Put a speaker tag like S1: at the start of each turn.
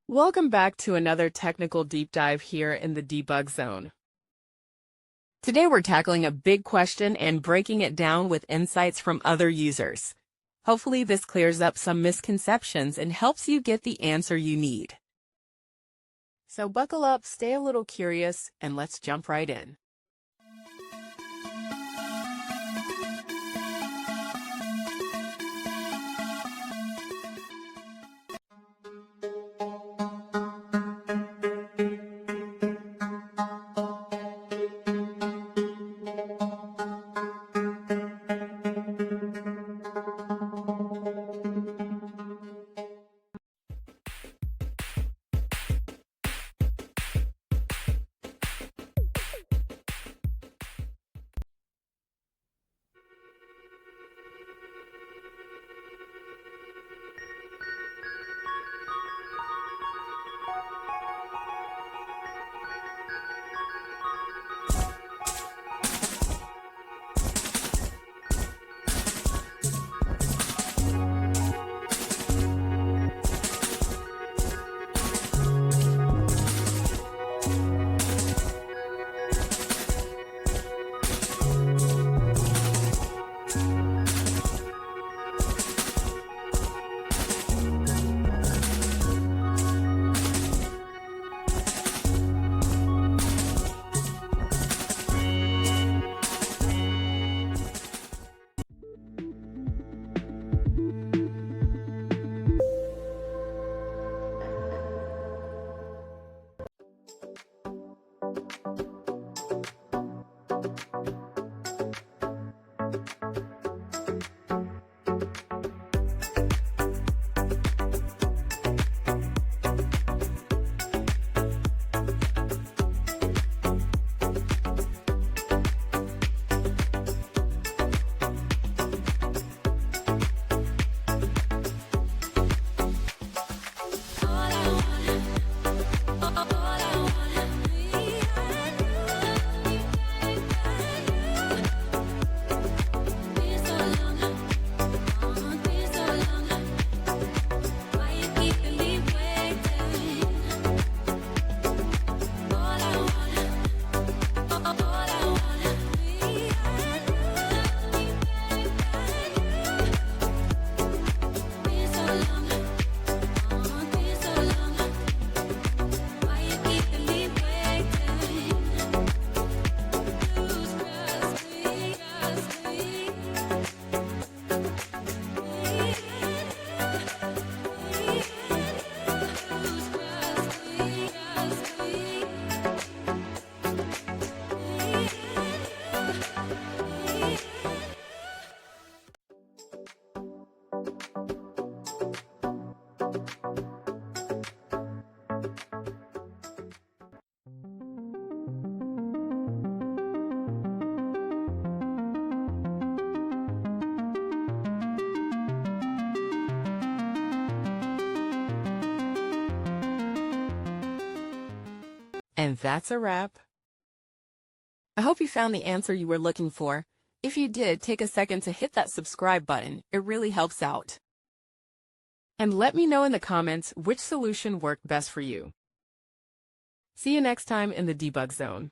S1: Welcome back to another technical deep dive here in the debug zone. Today we're tackling a big question and breaking it down with insights from other users. Hopefully this clears up some misconceptions and helps you get the answer you need. So buckle up, stay a little curious, and let's jump right in. And that's a wrap. I hope you found the answer you were looking for. If you did, take a second to hit that subscribe button. It really helps out. And let me know in the comments which solution worked best for you. See you next time in the debug zone.